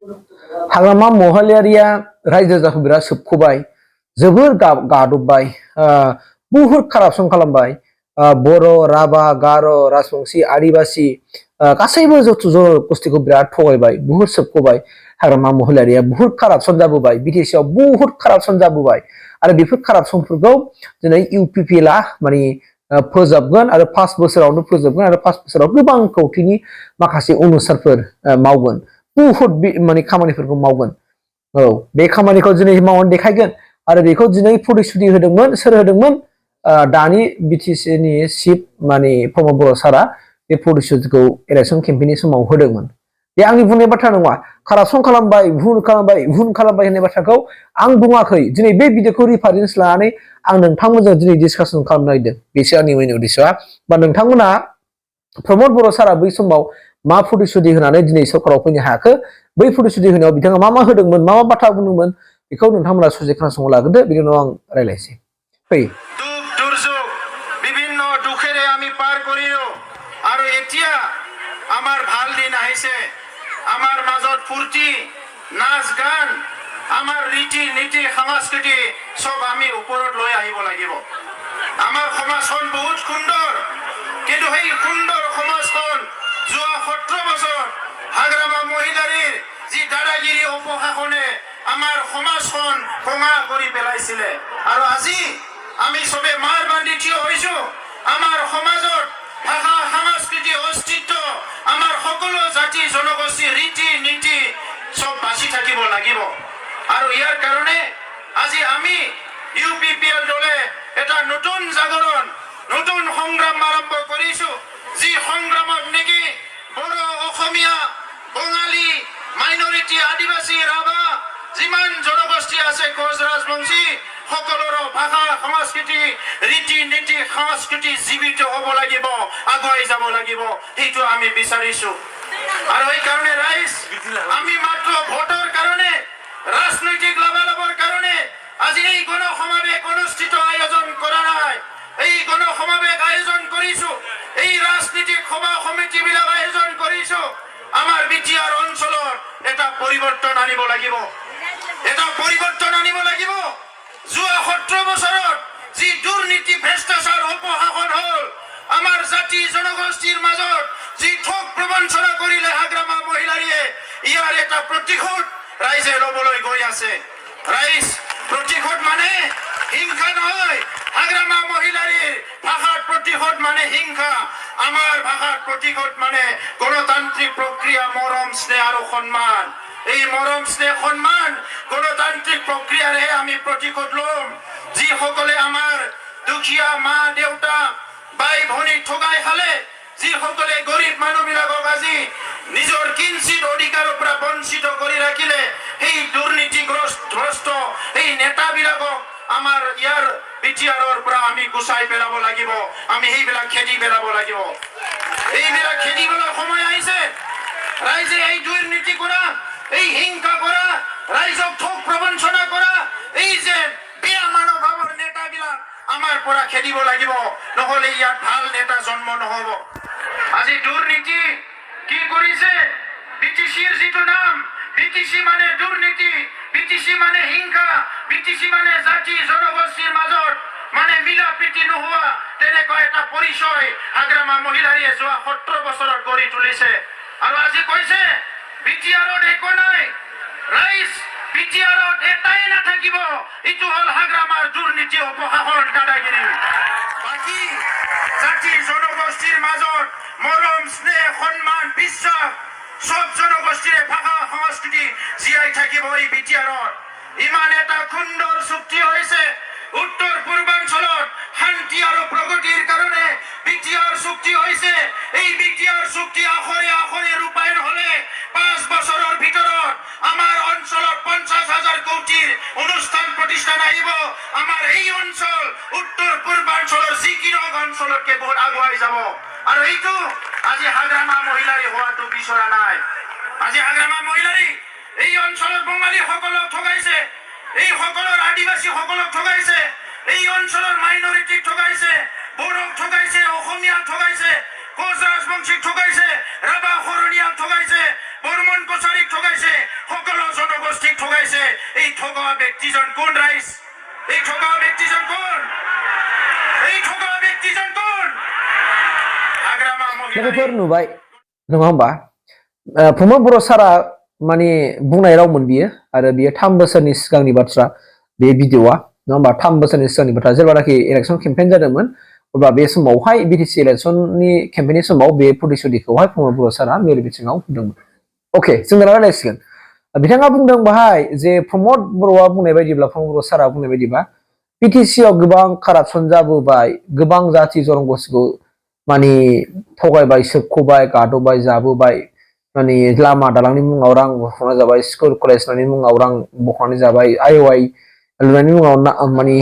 Hagrama Mohilary रायजो जाखौ बिराद सोबख'बाय जोबोर गादबबाय बुहुद कारापसन खालामबाय बर' राभा गार' राजबंशी आदिबासी गासैबो जथ' जन'गोष्ठीखौ बिराद थगायबाय बुहुद सोबख'बाय हाग्रामा महिलारिया बुहुद कारापसन जाबोबाय बिटिसिआव बुहुद कारापसन जाबोबाय आरो बेफोर कारापसनफोरखौ दिनै इउपिपिएलआ माने फोजोबगोन आरो 5 बोसोरावनो फोजोबगोन आरो 5 बोसोराव गोबां कौटिनि माखासे अनुसारफोर मावगोन बुहुद माने खामानिफोरखौ मावगोन बे खामानिखौ दिनै मावनानै देखायगोन आरो बेखौ दिनै प्रतिश्रुति होदोंमोन सोर होदोंमोन दानि बिटिसिनि चिफ माने प्रमद बर' सारा बे प्रतिश्रुतिखौ इलेक्सन केम्पेइननि समाव होदोंमोन बे आंनि बुंनाय बाथ्रा नङा कारापसन खालामबाय भुल खालामबाय होननाय बाथ्राखौ आं बुङाखै दिनै बे भिडिअखौ रिफारेन्स लानानै आं नोंथांमोनजों दिनै डिसकासन खालामनो नागिरदों बेसो आंनि मेन उद्देश्यआ बा नोंथांमोना प्रमद बर' सारा बै समाव मा प्रतिश्रुति होनानै दिनै सरकाराव फैनो हायाखै बै प्रतिश्रुति होनायाव बिथाङा मा होदोंमोन मा बाथ्रा बुंदोंमोन बेखौ नोंथांमोना ससे खोनासंनो लागोदो बिनि उनाव आं रायलायसै फै দুর্যোগ বিভিন্ন দুখেৰে আমি পাৰ কৰিলো আৰু এতিয়া আমাৰ ভাল দিন আহিছে আমাৰ মাজত ফূৰ্তি নাচ গান আমাৰ ৰীতি নীতি সংস্কৃতি সব আমি ওপৰত লৈ আহিব লাগিব আমাৰ সমাজখন বহুত সুন্দৰ কিন্তু সেই সুন্দৰ সমাজখন যোৱা 17 বছৰ হাগ্ৰামা মহিলাৰীৰ যি দাদাগিৰি অপশাসনে আমাৰ সমাজখন ভঙা কৰি পেলাইছিলে আৰু আজি আমি সবে মাৰ বান্ধি থিয় হৈছো আমাৰ সমাজত ভাষা সংস্কৃতি অস্তিত্ব আমাৰ সকলো জাতি জনগোষ্ঠী ৰীতি নীতি সব বাঁচি থাকিব লাগিব আৰু ইয়াৰ কাৰণে আজি আমি ইউপিপিএল দলে এটা নতুন জাগৰণ নতুন সংগ্ৰাম আৰম্ভ কৰিছো যি সংগ্ৰামত নেকি বড়ো অসমীয়া বঙালী মাইনৰিটি আদিবাসী ৰাভা যিমান জনগোষ্ঠী আছে কোচ ৰাজবংশী সকলোৰে ভাষা সংস্কৃতি ৰীতি নীতি সংস্কৃতি জীৱিত হ'ব লাগিব আগুৱাই যাব লাগিব সেইটো আমি বিচাৰিছো আৰু এই কাৰণে ৰাইজ আমি মাত্ৰ ভোটৰ কাৰণে ৰাজনৈতিক লাভালাভৰ কাৰণে আজি এই গণসমাবেশ অনুষ্ঠিত আয়োজন কৰা নাই এই গণসমাবেশ আয়োজন কৰিছো এই ৰাজনীতিক সভা সমিতিবিলাক আয়োজন কৰিছো আমাৰ বিটিআৰ অঞ্চলৰ এটা পৰিৱৰ্তন আনিব লাগিব যোৱা 17 বছৰত যি দুৰ্নীতি ভ্ৰষ্টাচাৰ অপশাসন হল আমাৰ জাতি জনগোষ্ঠীৰ মাজত যি ঠগ প্ৰবঞ্চনা কৰিলে হাগ্ৰামা মহিলাৰীয়ে ইয়াৰ এটা প্ৰতিশোধ ৰাইজে ল'বলৈ গৈ আছে ৰাইজ প্ৰতিশোধ মানে হিংসা নহয় হাগ্ৰামা মহিলাৰীৰ ভাষাৰ প্ৰতিশোধ মানে হিংসা আমাৰ ভাষাৰ প্ৰতিশোধ মানে গণতান্ত্ৰিক প্ৰক্ৰিয়া মৰম স্নেহ আৰু সন্মান এই মৰম স্নেহ সন্মান গণতান্ত্ৰিক প্ৰক্ৰিয়াৰে আমি প্ৰতিশোধ ল'ম যিসকলে আমাৰ দুখীয়া মা দেউতা বাই ভনী ঠগাই খালে যিসকলে গৰীব মানুহবিলাকক আজি নিজৰ কিঞ্চিত অধিকাৰৰ পৰা বঞ্চিত কৰি ৰাখিলে সেই দুৰ্নীতিগ্ৰস্ত এই নেতাবিলাকক আমাৰ ইয়াৰ বিটিআৰৰ পৰা আমি গুচাই পেলাব লাগিব আমি সেইবিলাক খেদি পেলাব লাগিব এইবিলাক খেদিবলৈ সময় আহিছে ৰাইজে এই দুৰ্নীতি কৰা এই হিংসা কৰা ৰাইজক ঠগ প্ৰবঞ্চনা কৰা এই যে বেয়া মানৱভাৱৰ নেতাবিলাক আমাৰ পৰা খেদিব লাগিব নহলে ইয়াত ভাল নেতা জন্ম নহব আজি দুৰ্নীতি কি কৰিছে বিটিচিৰ যিটো নাম বিটিচি মানে দুৰ্নীতি বিটিচি মানে হিংসা বিটিচি মানে জাতি জনগোষ্ঠীৰ মাজত মানে মিলা প্ৰীতি নোহোৱা তেনেকুৱা এটা পৰিচয় হাগ্ৰামা মহিলাৰীয়ে যোৱা 17 বছৰত গঢ়ি তুলিছে আৰু আজি কৈছে বিটিআৰত একো নাই ৰাইজ বিটিআৰত এটাই নাথাকিব ইটো হল হাগ্ৰামাৰ দুৰ্নীতি অপশাসন দাদাগিৰি বাকী জাতি জনগোষ্ঠীৰ মাজত মৰম স্নেহ সন্মান বিশ্বাস সব জনগোষ্ঠীৰে ভাষা সংস্কৃতি জীয়াই থাকিব এই বিটিআৰত ইমান এটা সুন্দৰ চুক্তি হৈছে উত্তৰ পূৰ্বাঞ্চলত শান্তি আৰু প্ৰগতিৰ কাৰণে বিটিআৰ চুক্তি হৈছে এই বিটিআৰ চুক্তি আখৰে ৰূপায়ণ হলে 5 বছৰৰ ভিতৰত আমাৰ অঞ্চলত 50,000 কোটিৰ অনুষ্ঠান প্ৰতিষ্ঠান আহিব আমাৰ এই অঞ্চল উত্তৰ পূৰ্বাঞ্চলৰ যিকোনো অঞ্চলতকে বহুত আগুৱাই যাব আৰু এইটো আজি হাগ্ৰামা মহিলাৰী হোৱাটো বিচৰা নাই আজি হাগ্ৰামা মহিলাৰী এই অঞ্চলত বঙালী সকলক ঠগাইছে এই সকলৰ আদিবাসী সকলক ঠগাইছে এই অঞ্চলৰ মাইনৰিটিক ঠগাইছে বড়োক ঠগাইছে অসমীয়া ঠগাইছে কোচ ৰাজবংশীক ঠগাইছে ৰাভা খৰণীয়াক ঠগাইছে বৰ্মন কছাৰীক ঠগাইছে করেছে এই ঠকা ব্যক্তিজন কোন রাইস এই ঠকা ব্যক্তিজন কোন এই ঠকা ব্যক্তিজন কোন হাগ্রামা लोगोफोर नुबाय नङा होमबा प्रमद बर' सारा माने बुंनाय रावमोन बियो आरो बियो 3 बोसोरनि सिगांनि बाथ्रा बे भिडिअआ नङा होमबा 3 बोसोरनि सिगांनि बाथ्रा जेब्लानाखि इलेक्सन केम्पेइन जादोंमोन अब्ला बे समावहाय बिटिसि इलेक्सननि केम्पेइननि समाव बे प्रतिश्रुतिखौहाय प्रमद बर' सारा मेल बिथिङाव बुंदोंमोन अके जों दा रायलायसिगोन बिथाङा बुंदों बाहाय जे प्रमद बर'आ बुंनाय बायदिब्ला प्रमद बर' सारा बुंनाय बायदिबा बिटिसिआव गोबां कारापसन जाबोबाय गोबां जाति जनगोष्ठीखौ माने थगायबाय सोबख'बाय गादबबाय जाबोबाय माने लामा दालांनि मुङाव रां बख'ना जाबाय स्कुल कलेजनि मुङाव रां बख'नानै जाबाय आइअआइ लुनायनि मुङाव माने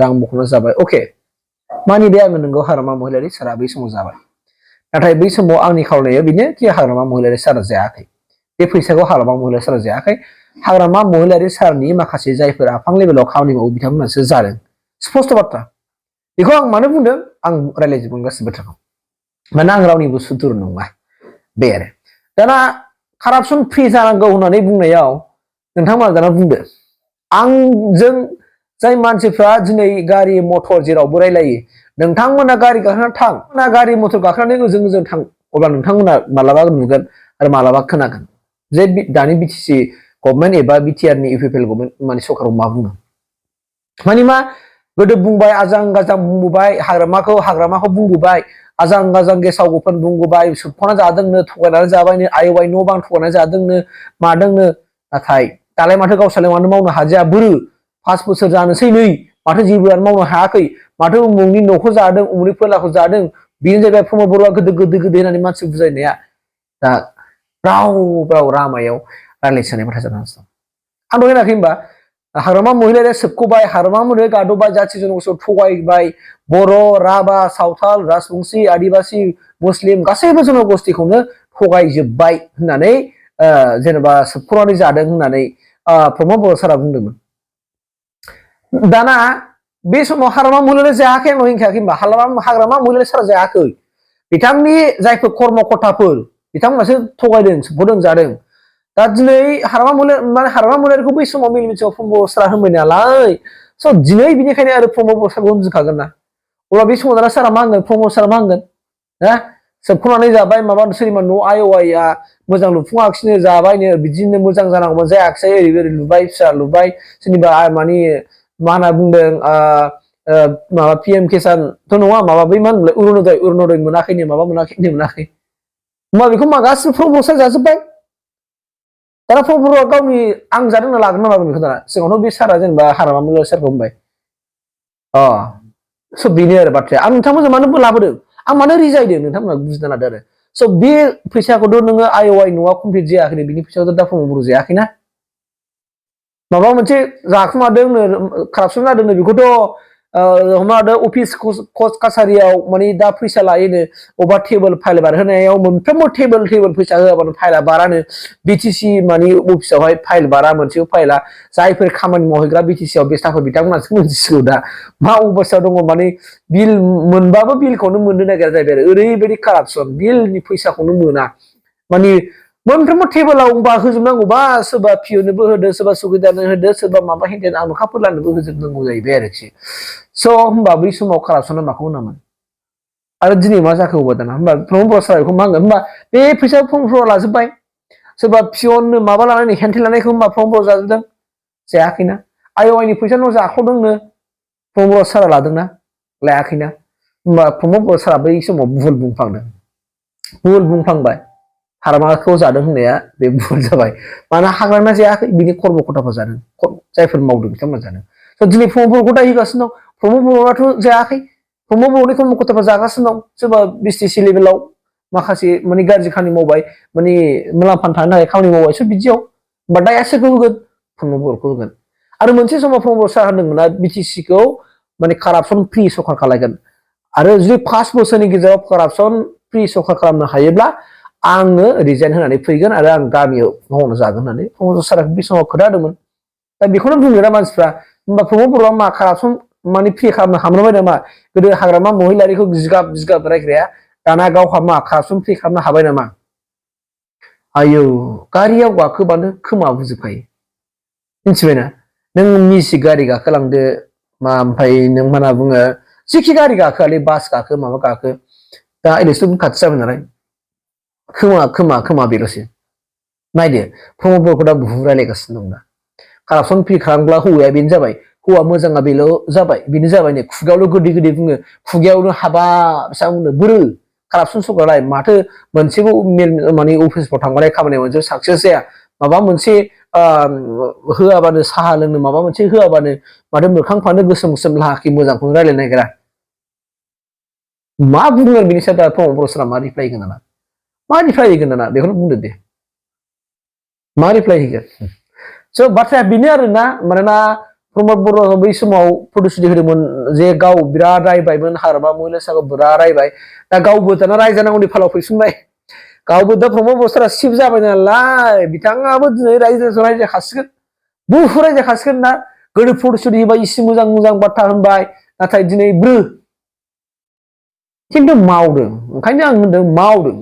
रां बख'ना जाबाय अके मानिबाय आङो नोंगौ हाग्रामा महिलारि सारा बै समाव जाबाय नाथाय बै समाव आंनि खावलाया बेनो कि हाग्रामा महिलारि सारा जायाखै बे फैसाखौ हाग्रामा महिलारि सारा जायाखै हाग्रामा महिलारि सारनि माखासे जायफोर आफां लेभेलाव खामानि मावो बिथांमोनासो जादों स्पष्ट बाथ्रा बेखौ आं मानो बुंदों आं रायलायजोबगोन गासिबो बाथ्राखौ माने आं रावनिबो सुथुर नङा बे आरो दाना कारापसन फ्रि जानांगौ होननानै बुंनायाव नोंथांमोना दाना बुंदो आंजों जाय मानसिफ्रा दिनै गारि मटर जेरावबो रायलायो नोंथांमोना गारि गाखोना थां ना गारि मटर गाखोनानै ओजों थां अब्ला नोंथांमोना मालाबा नुगोन आरो मालाबा खोनागोन जे दानि बिटिसि गभर्नमेन्ट एबा बिटिआरनि इउपिपिएल गभर्नमेन्ट माने सरकाराव मा बुङो माने मा गोदो बुंबाय आजां गाजां बुंबोबाय हाग्रामाखौ बुंबोबाय आजां गाजां गेसाव गोफोन बुंबोबाय सोबख'ना जादोंनो थगायनानै जाबायनो आइअआइ न' बां थगायनानै जादोंनो मादोंनो नाथाय दालाय माथो गावस्रालाय मानो मावनो हाजाया बोरो 5 बोसोर जानोसै नै माथो जेबोआनो मावनो हायाखै माथो उमुगनि न'खौ जादों उमुगनि फोलाखौ जादों बेनो जाबाय प्रमद बर'आ गोदो होननानै मानसि बुजायनाया दा राव रामायाव रायलायसोनाय बाथ्रा जानानै दं आं दहाय होनाखै होमबा हाग्रामा महिलारिया सोबख'बाय हाग्रामा महिलारि गादबबाय जाथि जनगोष्ठीखौ थगायबाय बर' राभा सावथाल राजबंशी आदिबासि मुस्लिम गासैबो जनगोष्ठीखौनो थगायजोबबाय होननानै जेनेबा सोबख'नानै जादों होननानै प्रमद बर' सारा बुंदोंमोन दाना बे समाव हाग्रामा महिलारि जायाखै आं होनखायाखै होमबा हाग्रामा महिलारि सारा जायाखै बिथांनि जायफोर कर्मकर्ताफोर बिथांमोनासो थगायदों सोबख'दों जादों दा दिनै हाग्रामा महिलारिखौ बै समाव मेल मिथिङाव प्रमद बर' सारा होनबाय नालाय स' दिनै बिनिखायनो आरो प्रमद बर' साराखौ होनजोबखागोन ना अब्ला बे समाव दाना सारा मा होनगोन प्रमद सारा मा होनगोन हा सोबख'नानै जाबाय माबा सोरनिबा न' आइअआइआ मोजां लुफुङाखिसैनो जाबायनो बिदिनो मोजां जानांगौमोन जायाखिसै ओरै लुबाय फिसा लुबाय सोरनिबा माने मा होनना बुंदों माबा पिएम किसानथ' नङा माबा बै मा होनोमोनलाय अरुणदय मोनाखैनो माबा मोनाखै होमबा बेखौ मा गासिबो प्रमद बर' सारा जाजोब्बाय दाना प्रमद बर'आ गावनि आं जादों होनना लागोन नामा बेखौ दाना सिगाङावथ' बे सारा जेनेबा हाग्रामा महिलारि सारखौ होनबाय स' बेनो आरो बाथ्राया आं नोंथांमोनजों मानो लाबोदों आं मानो रिजायदों नोंथांमोना बुजिना लादो आरो स' बे फैसाखौथ' नोङो आइअआइ न'आ कमप्लिट जायाखै बिनि फैसाखौथ' दा प्रमद बर' जायाखैना माबा मोनसे जाखुमादोंनो कारापसन जादोंनो बेखौथ' हमना लादो अफिस कच कासारियाव माने दा फैसा लायोनो अबा टेबोल फाइल बारहोनायाव मोनफ्रोमबो टेबोल फैसा होआबानो फाइला बारानो बिटिसि माने अफिसावहाय फाइल बारा मोनसे फाइला जायफोर खामानि मावहैग्रा बिटिसिआव बेस्ताफोर बिथांमोनासो मोनथिसिगौ दा मा अबस्थायाव दङ माने बिल मोनबाबो बिलखौनो मोननो नागिरा जाहैबाय आरो ओरैबायदि कारापसन बिलनि फैसाखौनो मोना माने मोनफ्रोमबो टेबोलाव होनबा होजोबनांगौबा सोरबा पिअनोबो होदो सोरबा सुगिदारनो होदो सोरबा माबा हेन्देन आमोखाफोरलानोबो होजोबनांगौ जाहैबाय आरोखि स' होमबा बै समाव कारापसना माखौ होनामोन आरो दिनै मा जाखो अबा दाना होमबा प्रमद बर' सारा बेखौ मा होनगोन होमबा बे फैसा प्रमद बर'आ लाजोब्बाय सोरबा पिअननो माबा लानानै हेन्थेन लानायखौ होमबा प्रमद बर'आ जाजोबदों जायाखैना आइअआइनि फैसा न' जाख्ल'दोंनो प्रमद बर' सारा लादोंना लायाखैना होमबा प्रमद बर' सारा बै समाव भुल बुंफ्लांबाय हाग्रामाखौ जादों होननाया बे भुल जाबाय मानोना हाग्रामा जायाखै बिनि कर्मकर्ताफोर जादों जायफोर मावदों बिथांमोना जादों स' दिनै प्रमद बर'खौ दाय होगासिनो दं प्रमद बर'आथ' जायाखै प्रमद बर'नि कर्मकर्ताफोर जागासिनो दं सोरबा बिटिसि लेभेलाव माखासे माने गाज्रि खामानि मावबाय माने मुलाम्फा थानो थाखाय खामानि मावबाय स' बिदियाव होमबा दाया सोरखौ होगोन प्रमद बर'खौ होगोन आरो मोनसे समाव प्रमद बर' सारा होनदोंमोनना बिटिसिखौ माने कारापसन फ्रि सरखार खालायगोन आरो जुदि 5 बोसोरनि गेजेराव कारापसन फ्रि सरखार खालामनो हायोब्ला आङो रिजाइन होनानै फैगोन आरो आं गामियाव मावनो जागोन होननानै प्रमद सारा बे समाव खोथा होदोंमोन दा बेखौनो बुंदोंना मानसिफ्रा होमबा प्रमद बर'आ मा कारापसन माने फ्रि खालामनो हामलांबाय नामा गोदो हाग्रामा महिलारिखौ जिगाब रायग्राया दाना गावहा मा कारापसन फ्रि खालामनो हाबाय नामा आयौ गारियाव गाखोबानो खोमा बुजोबखायो मिथिबायना नों मिसि गारि गाखोलांदो मा ओमफ्राय नों मा होनना बुङो जिखि गारि गाखोआलै बास गाखो माबा गाखो दा इलेक्सन खाथि जाबाय नालाय खोमा बेल'सै नायदो प्रमद बर'खौ दा बुहुद रायलायगासिनो दं दा कारापसन फ्रि खालामब्ला हौवाया बेनो जाबाय हौवा मोजाङा बेल' जाबाय बेनो जाबाय नै खुगायावल' गोदै गोदै बुङो खुगायावनो हाबा फिसा बुंनो बोरो कारापसन सरकारालाय माथो मोनसेबो माने अफिसफ्राव थांबालाय खामानिया मोनसे साक्सेस जाया माबा मोनसे होआबानो साहा लोंनो माबा मोनसे होआबानो माथो मोखांफ्रानो गोसोम गोसोम लाहाखि मोजांखौनो रायलायनो नागिरा मा बुङो बेनि सायाव दा प्रमद बर' सारा मा रिप्लाय होगोन दाना मा रिप्लाय होगोन दाना बेखौनो बुंदो दे मा रिप्लाय होगोन स' बाथ्राया बेनो आरोना मानोना प्रमद बर' बै समाव प्रतिश्रुति होदोंमोन जे गाव बिराद रायबायमोन हाग्रामा महिलारि साखौ बिराद रायबाय दा गावबो दाना रायजानांगौनि फालाव फैफिनबाय गावबो दा प्रमद बर' सारा सिफ जाबाय नालाय बिथाङाबो दिनै रायजाखासिगोन बुहुद रायजाखासिगोन ना गोदो प्रतिश्रुति होबाय इसे मोजां मोजां बाथ्रा होनबाय नाथाय दिनै खिन्थु मावदों ओंखायनो आं होनदों मावदों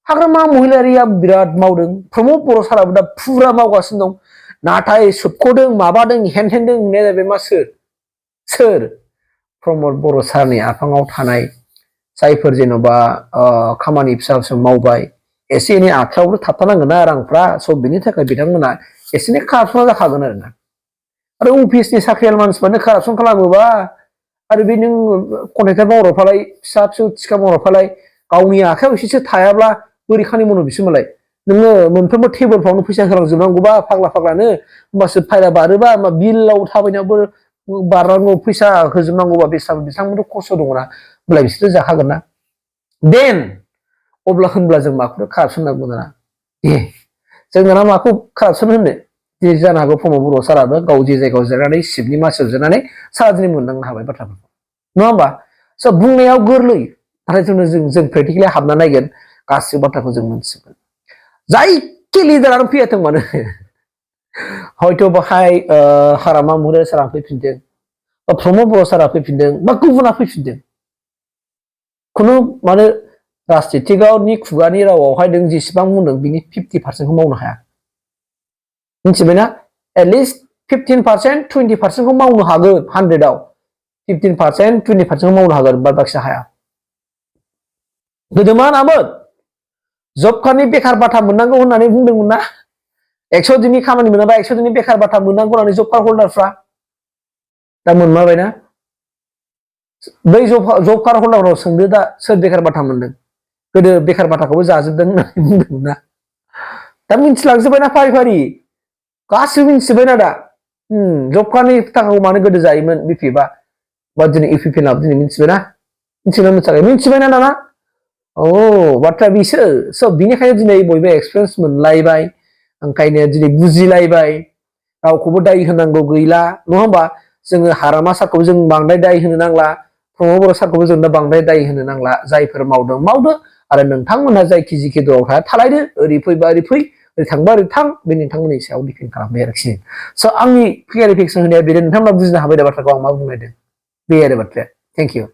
हाग्रामा महिलारिया बिराद मावदों प्रमद बर' साराबो दा फुरा मावगासिनो दं नाथाय सोबख'दों माबादों हेनथेनदों होननाया जाहैबाय मा सोर प्रमद बर' सारनि आफाङाव थानाय जायफोर जेन'बा खामानि फिसा फिसा मावबाय एसे एनै आखायावबो थाबथानांगोन ना रांफ्रा स' बिनि थाखाय बिथांमोना एसे एनै कारापसना जाखागोन आरो अफिसनि साख्रियाल मानसिफ्रानो कारापसन खालामोबा आरो बे नों कन्ट्रेक्टर मावग्राफ्रालाय फिसा फिसौ थिखा मावग्राफ्रालाय गावनि आखायाव एसेसो थायाब्ला बोरै खामानि मावनो बिसोरमालाय नोङो मोनफ्रोमबो टेबोलफ्रावनो फैसा होलांजोबनांगौबा फाग्लानो होमबासो फायला बारोबा मा बिलाव थाबायनायावबो बारनांगौ फैसा होजोबनांगौबा बिथांमोनथ' खस्थ' दङना होमब्ला बिसोरो जाखागोन ना देन अब्ला होनब्ला जों माखौथ' कारापसन होनना बुङो दे जों दाना माखौ कारापसन होनो जे जानो हागौ प्रमद बर' साराबो गाव जे जायगायाव जिरायनानै सिटनि मासियाव जिरायनानै सारा दिनै मोनदांनो हाबाय बाथ्राफोरखौ नङा होमबा स' बुंनायाव गोरलै नाथाय जों प्रेक्टिकेलि हाबना नायगोन गासिबो बाथ्राखौ जों मोनथिगोन जायखि लिडारानो फैयाथों मानो हयथ' बाहाय हाग्रामा महिलारि सारा फैफिनदों बा प्रमद बर' सारा फैफिनदों बा गुबुना फैफिनदों खुनु माने राजनितिकनि खुगानि रावावहाय नों जेसेबां बुंदों बिनि 50% मावनो हाया मिथिबायना एटलिस्ट 15% 20% मावनो हागोन 100आव 15% 20% मावनो हागोन बाद बाखिया हाया गोदो मा होनामोन जब कार्डनि बेखार बाथा मोननांगौ होननानै बुंदोंमोन ना 100 दिननि खामानि मोनाबा 100 दिननि बेखार बाथा मोननांगौ होननानै जब कार्ड हल्डारफ्रा दा मोनमारबायना बै जब कार्ड हल्डारफ्राव सोंदो दा सोर बेखार बाथा मोनदों गोदो बेखार बाथाखौबो जाजोबदों होननानै बुंदोंमोन ना दा मिथिलांजोब्बायना फारि फारि गासिबो मिथिजोब्बायना दा जब कार्डनि थाखाखौ मानो गोदो जायोमोन बिपिएफआ बा दिनै इउपिपिएलआबो दिनै मिथिबायना मिथिबायना दाना बाथ्रा बिसो स' बिनिखायनो दिनै बयबो एक्सपिरियेन्स मोनलायबाय ओंखायनो दिनै बुजिलायबाय रावखौबो दाय होनांगौ गैला नङा होमबा जोङो हाग्रामा सारखौबो जों बांद्राय दाय होनो नांला प्रमद बर' सारखौबो जों दा बांद्राय दाय होनो नांला जायफोर मावदो आरो नोंथांमोना जायखि जिखि दराव थाया थालायदो ओरै फैबा ओरै फै ओरै थांबा ओरै थां बे नोंथांमोननि सायाव डिपेन्ड खालामबाय आरोखि स' आंनि क्लियारिफिकेसन होनाया बेनो नोंथांमोना बुजिनो हाबाय दा बाथ्राखौ आं मा बुंलायदों बे आरो बाथ्राया थेंक इउ